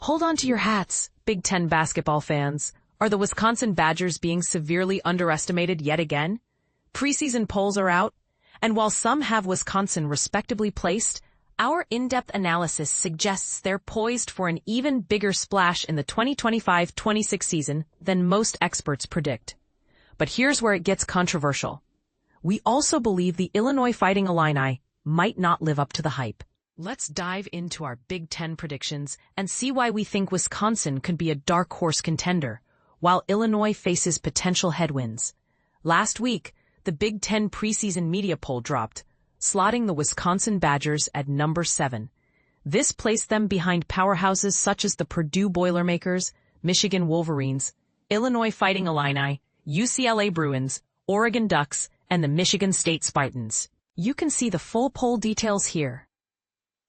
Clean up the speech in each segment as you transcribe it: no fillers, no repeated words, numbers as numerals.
Hold on to your hats, Big Ten basketball fans. Are the Wisconsin Badgers being severely underestimated yet again? Preseason polls are out, and while some have Wisconsin respectably placed, our in-depth analysis suggests they're poised for an even bigger splash in the 2025-26 season than most experts predict. But here's where it gets controversial. We also believe the Illinois Fighting Illini might not live up to the hype. Let's dive into our Big Ten predictions and see why we think Wisconsin could be a dark horse contender, while Illinois faces potential headwinds. Last week, the Big Ten preseason media poll dropped, slotting the Wisconsin Badgers at number 7. This placed them behind powerhouses such as the Purdue Boilermakers, Michigan Wolverines, Illinois Fighting Illini, UCLA Bruins, Oregon Ducks, and the Michigan State Spartans. You can see the full poll details here.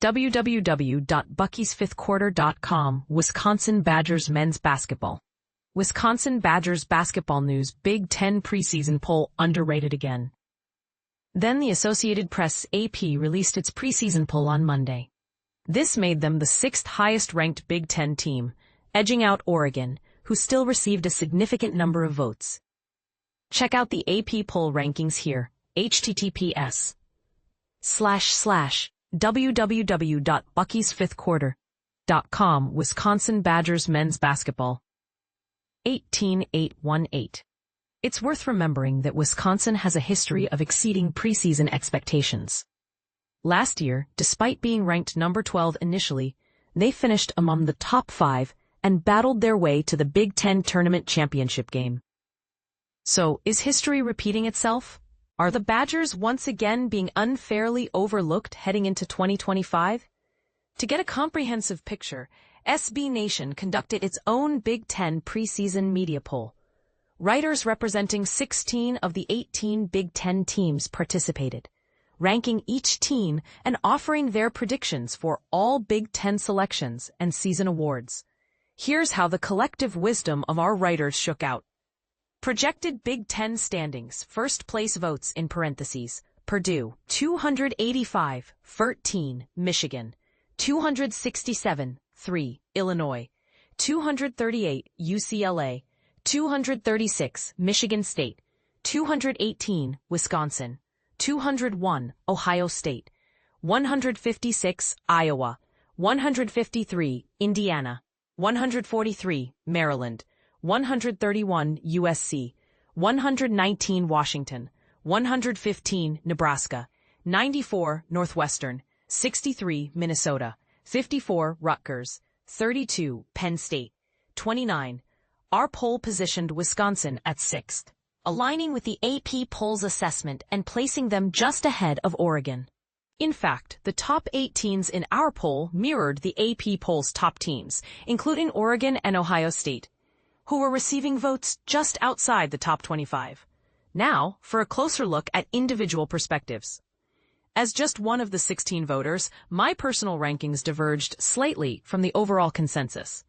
www.bucky'sfifthquarter.com Wisconsin Badgers Men's Basketball. Wisconsin Badgers Basketball News Big Ten Preseason Poll Underrated Again. Then the Associated Press AP released its preseason poll on Monday. This made them the 6th highest-ranked Big Ten team, edging out Oregon, who still received a significant number of votes. Check out the AP poll rankings here, https://www.bucky'sfifthquarter.com Wisconsin Badgers Men's Basketball. 18818. It's worth remembering that Wisconsin has a history of exceeding preseason expectations. Last year, despite being ranked number 12 initially, they finished among the top 5 and battled their way to the Big Ten tournament championship game. So, is history repeating itself? Are the Badgers once again being unfairly overlooked heading into 2025? To get a comprehensive picture, SB Nation conducted its own Big Ten preseason media poll. Writers representing 16 of the 18 Big Ten teams participated, ranking each team and offering their predictions for all Big Ten selections and season awards. Here's how the collective wisdom of our writers shook out. Projected Big Ten standings, first place votes in parentheses, Purdue, 285-13, Michigan, 267-3, Illinois, 238, UCLA, 236, Michigan State, 218, Wisconsin, 201, Ohio State, 156, Iowa, 153, Indiana, 143, Maryland, 131, USC, 119, Washington, 115, Nebraska, 94, Northwestern, 63, Minnesota, 54, Rutgers, 32, Penn State, 29. Our poll positioned Wisconsin at 6th, aligning with the AP poll's assessment and placing them just ahead of Oregon. In fact, the top 8 teams in our poll mirrored the AP poll's top teams, including Oregon and Ohio State, who were receiving votes just outside the top 25. Now, for a closer look at individual perspectives. As just one of the 16 voters, my personal rankings diverged slightly from the overall consensus.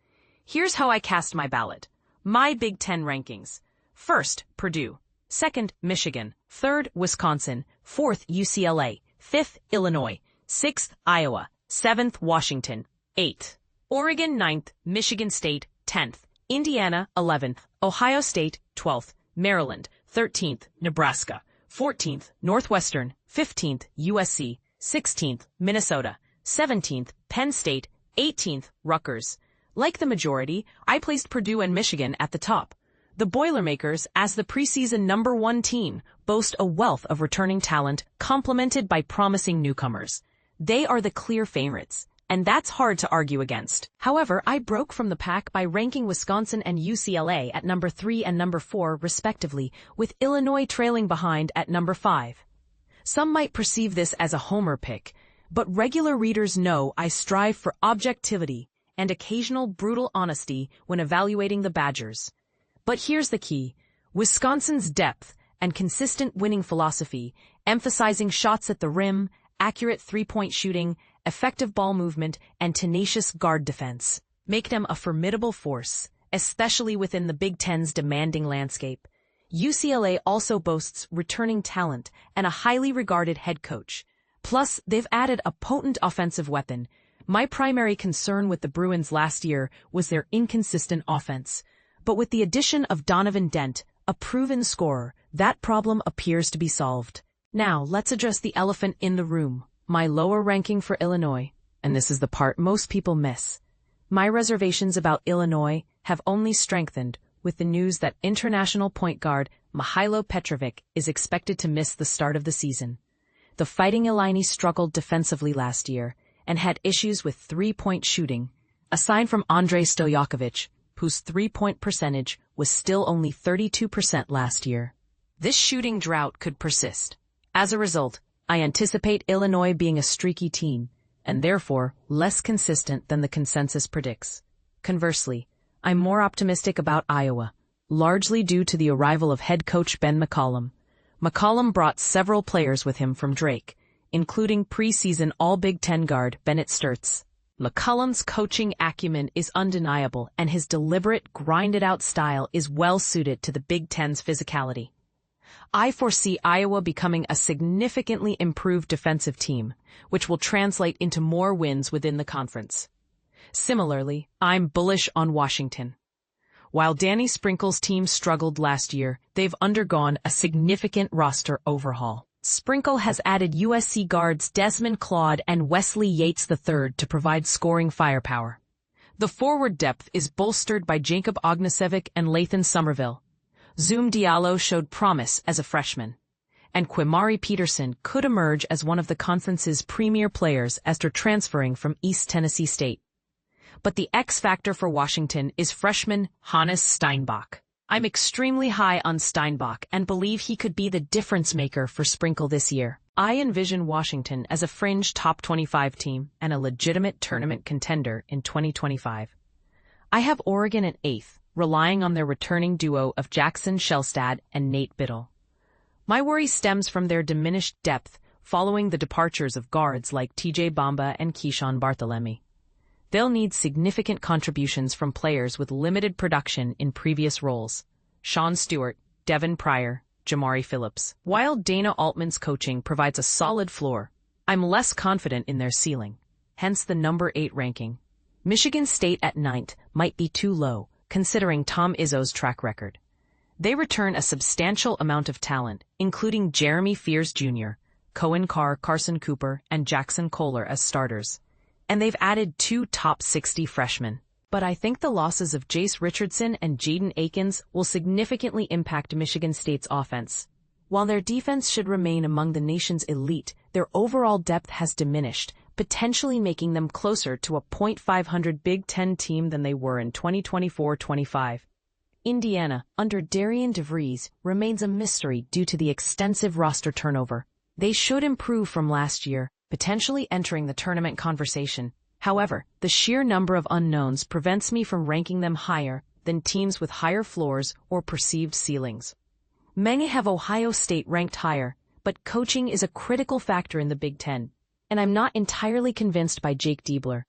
Here's how I cast my ballot. My Big Ten rankings. First, Purdue. Second, Michigan. Third, Wisconsin. Fourth, UCLA. Fifth, Illinois. Sixth, Iowa. Seventh, Washington. Eighth, Oregon. Ninth, Michigan State. 10th, Indiana. 11th, Ohio State. 12th, Maryland. 13th, Nebraska. 14th, Northwestern. 15th, USC. 16th, Minnesota. 17th, Penn State. 18th, Rutgers. Like the majority, I placed Purdue and Michigan at the top. The Boilermakers, as the preseason number 1 team, boast a wealth of returning talent complemented by promising newcomers. They are the clear favorites, and that's hard to argue against. However, I broke from the pack by ranking Wisconsin and UCLA at number 3 and number 4 respectively, with Illinois trailing behind at number 5. Some might perceive this as a homer pick, but regular readers know I strive for objectivity and occasional brutal honesty when evaluating the Badgers. But here's the key. Wisconsin's depth and consistent winning philosophy, emphasizing shots at the rim, accurate three-point shooting, effective ball movement, and tenacious guard defense, make them a formidable force, especially within the Big Ten's demanding landscape. UCLA also boasts returning talent and a highly regarded head coach. Plus, they've added a potent offensive weapon, My primary concern with the Bruins last year was their inconsistent offense. But with the addition of Donovan Dent, a proven scorer, that problem appears to be solved. Now, let's address the elephant in the room, my lower ranking for Illinois. And this is the part most people miss. My reservations about Illinois have only strengthened with the news that international point guard Mihailo Petrovic is expected to miss the start of the season. The Fighting Illini struggled defensively last year and had issues with three-point shooting, aside from Andrei Stojakovic, whose three-point percentage was still only 32% last year. This shooting drought could persist. As a result, I anticipate Illinois being a streaky team, and therefore less consistent than the consensus predicts. Conversely, I'm more optimistic about Iowa, largely due to the arrival of head coach Ben McCollum. McCollum brought several players with him from Drake, including preseason All-Big Ten guard Bennett Sturtz. McCollum's coaching acumen is undeniable, and his deliberate, grinded-out style is well-suited to the Big Ten's physicality. I foresee Iowa becoming a significantly improved defensive team, which will translate into more wins within the conference. Similarly, I'm bullish on Washington. While Danny Sprinkle's team struggled last year, they've undergone a significant roster overhaul. Sprinkle has added USC guards Desmond Claude and Wesley Yates III to provide scoring firepower. The forward depth is bolstered by Jacob Ognasevic and Lathan Somerville. Zoom Diallo showed promise as a freshman, and Quimari Peterson could emerge as one of the conference's premier players after transferring from East Tennessee State. But the X factor for Washington is freshman Hannes Steinbach. I'm extremely high on Steinbach and believe he could be the difference maker for Sprinkle this year. I envision Washington as a fringe top 25 team and a legitimate tournament contender in 2025. I have Oregon at 8th, relying on their returning duo of Jackson Shelstad and Nate Biddle. My worry stems from their diminished depth following the departures of guards like TJ Bamba and Keyshawn Barthelemy. They'll need significant contributions from players with limited production in previous roles: Sean Stewart, Devin Pryor, Jamari Phillips. While Dana Altman's coaching provides a solid floor, I'm less confident in their ceiling, hence the number 8 ranking. Michigan State at 9th might be too low, considering Tom Izzo's track record. They return a substantial amount of talent, including Jeremy Fears Jr., Cohen Carr, Carson Cooper, and Jackson Kohler as starters. And they've added 2 top 60 freshmen. But I think the losses of Jace Richardson and Jaden Akins will significantly impact Michigan State's offense. While their defense should remain among the nation's elite, their overall depth has diminished, potentially making them closer to a .500 Big Ten team than they were in 2024-25. Indiana, under Darian DeVries, remains a mystery due to the extensive roster turnover. They should improve from last year, potentially entering the tournament conversation. However, the sheer number of unknowns prevents me from ranking them higher than teams with higher floors or perceived ceilings. Many have Ohio State ranked higher, but coaching is a critical factor in the Big Ten, and I'm not entirely convinced by Jake Diebler.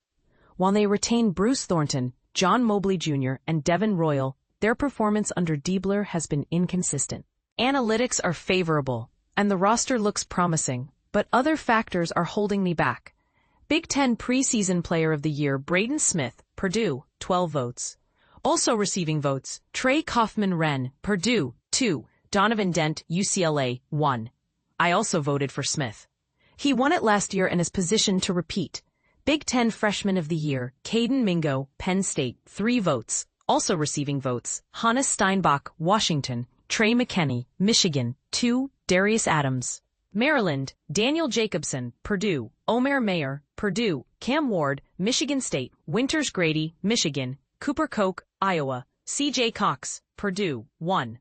While they retain Bruce Thornton, John Mobley Jr., and Devin Royal, their performance under Diebler has been inconsistent. Analytics are favorable, and the roster looks promising, but other factors are holding me back. Big Ten Preseason Player of the Year Braden Smith, Purdue, 12 votes. Also receiving votes, Trey Kaufman-Renn, Purdue, 2, Donovan Dent, UCLA, 1. I also voted for Smith. He won it last year and is positioned to repeat. Big Ten Freshman of the Year, Caden Mingo, Penn State, 3 votes. Also receiving votes, Hannes Steinbach, Washington, Trey McKinney, Michigan, 2, Darius Adams. Maryland, Daniel Jacobson, Purdue, Omer Mayer, Purdue, Cam Ward, Michigan State, Winters Grady, Michigan, Cooper Koch, Iowa, C.J. Cox, Purdue, 1.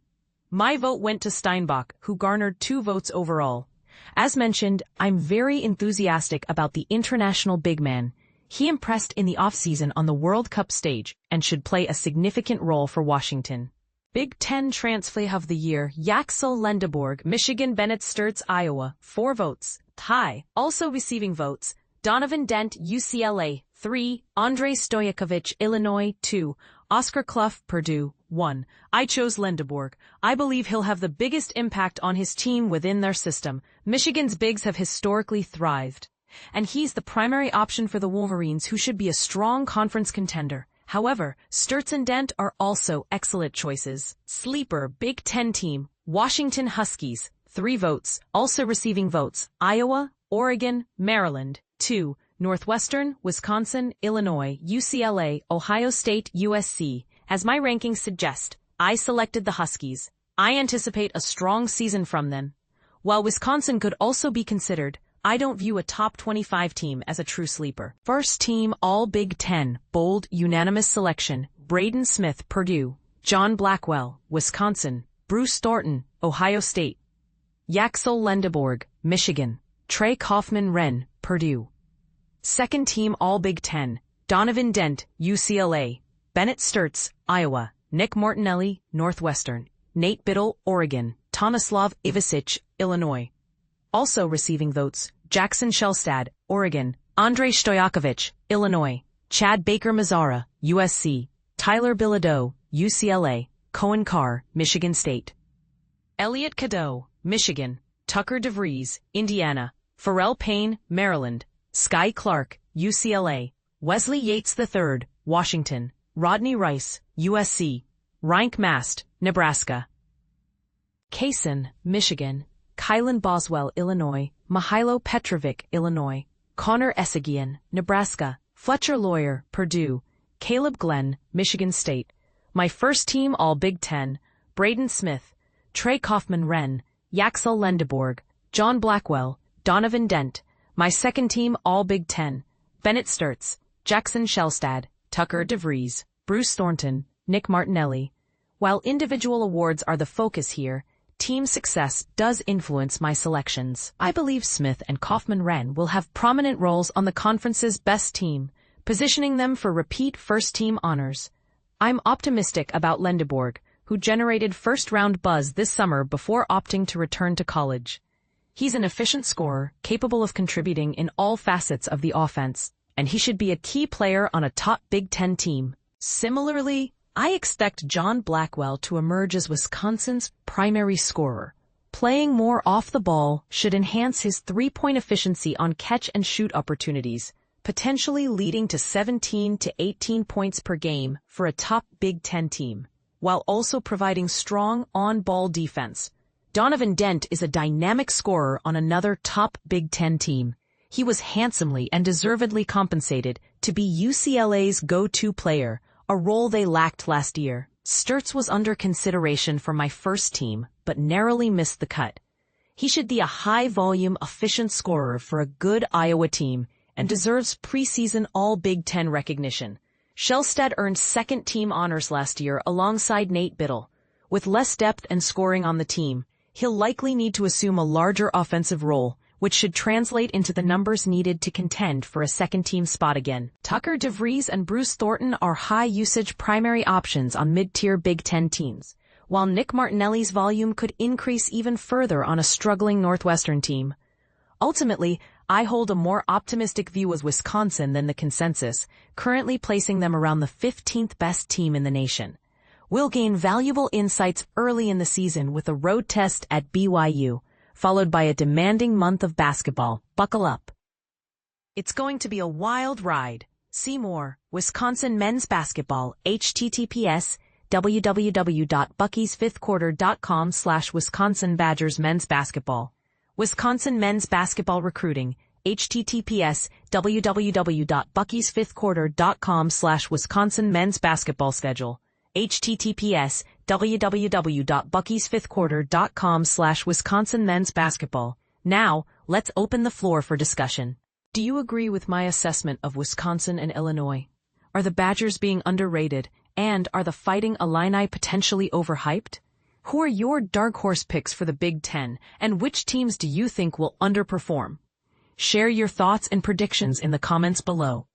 My vote went to Steinbach, who garnered 2 votes overall. As mentioned, I'm very enthusiastic about the international big man. He impressed in the offseason on the World Cup stage and should play a significant role for Washington. Big Ten Transfer of the Year, Yaxel Lendeborg, Michigan, Bennett Sturtz, Iowa, 4 votes. Tie. Also receiving votes, Donovan Dent, UCLA, 3, Andrei Stojakovic, Illinois, 2, Oscar Clough, Purdue, 1. I chose Lendeborg. I believe he'll have the biggest impact on his team within their system. Michigan's bigs have historically thrived, and he's the primary option for the Wolverines, who should be a strong conference contender. However, Sturtz and Dent are also excellent choices. Sleeper Big Ten team, Washington Huskies, 3 votes. Also receiving votes, Iowa, Oregon, Maryland, 2, Northwestern, Wisconsin, Illinois, UCLA, Ohio State, USC. As my rankings suggest, I selected the Huskies. I anticipate a strong season from them. While Wisconsin could also be considered, I don't view a top 25 team as a true sleeper. First team All Big Ten, bold, unanimous selection, Braden Smith, Purdue, John Blackwell, Wisconsin, Bruce Thornton, Ohio State, Yaxel Lendeborg, Michigan, Trey Kaufman-Renn, Purdue. Second team All Big Ten, Donovan Dent, UCLA, Bennett Sturtz, Iowa, Nick Martinelli, Northwestern, Nate Biddle, Oregon, Tomislav Ivasic, Illinois. Also receiving votes, Jackson Shelstad, Oregon, Andrei Stojakovic, Illinois, Chad Baker-Mazara, USC, Tyler Bilodeau, UCLA, Cohen Carr, Michigan State, Elliot Cadeau, Michigan, Tucker DeVries, Indiana, Pharrell Payne, Maryland, Sky Clark, UCLA, Wesley Yates III, Washington, Rodney Rice, USC, Reinke Mast, Nebraska, Kaysen, Michigan, Kylan Boswell, Illinois, Mihailo Petrovic, Illinois, Connor Essagian, Nebraska, Fletcher Lawyer, Purdue, Caleb Glenn, Michigan State. My first team All Big Ten, Braden Smith, Trey Kaufman-Renn, Yaxel Lendeborg, John Blackwell, Donovan Dent. My second team All Big Ten, Bennett Sturtz, Jackson Shelstad, Tucker DeVries, Bruce Thornton, Nick Martinelli. While individual awards are the focus here, team success does influence my selections. I believe Smith and Kaufman-Renn will have prominent roles on the conference's best team, positioning them for repeat first-team honors. I'm optimistic about Lendeborg, who generated first-round buzz this summer before opting to return to college. He's an efficient scorer, capable of contributing in all facets of the offense, and he should be a key player on a top Big Ten team. Similarly, I expect John Blackwell to emerge as Wisconsin's primary scorer. Playing more off the ball should enhance his three-point efficiency on catch-and-shoot opportunities, potentially leading to 17 to 18 points per game for a top Big Ten team, while also providing strong on-ball defense. Donovan Dent is a dynamic scorer on another top Big Ten team. He was handsomely and deservedly compensated to be UCLA's go-to player, a role they lacked last year. Sturtz was under consideration for my first team, but narrowly missed the cut. He should be a high-volume, efficient scorer for a good Iowa team and deserves preseason All-Big Ten recognition. Shelstad earned second-team honors last year alongside Nate Biddle. With less depth and scoring on the team, he'll likely need to assume a larger offensive role, which should translate into the numbers needed to contend for a second-team spot again. Tucker DeVries and Bruce Thornton are high-usage primary options on mid-tier Big Ten teams, while Nick Martinelli's volume could increase even further on a struggling Northwestern team. Ultimately, I hold a more optimistic view of Wisconsin than the consensus, currently placing them around the 15th best team in the nation. We'll gain valuable insights early in the season with a road test at BYU, followed by a demanding month of basketball. Buckle up. It's going to be a wild ride. See more. Wisconsin men's basketball. https www.buckiesfifthquarter.com/Wisconsin Badgers men's basketball. Wisconsin men's basketball recruiting. https www.buckiesfifthquarter.com/Wisconsin men's basketball schedule. https www.buckiesfifthquarter.com/Wisconsin men's basketball. Now, let's open the floor for discussion. Do you agree with my assessment of Wisconsin and Illinois? Are the Badgers being underrated, and are the Fighting Illini potentially overhyped? Who are your dark horse picks for the Big Ten, and which teams do you think will underperform? Share your thoughts and predictions in the comments below.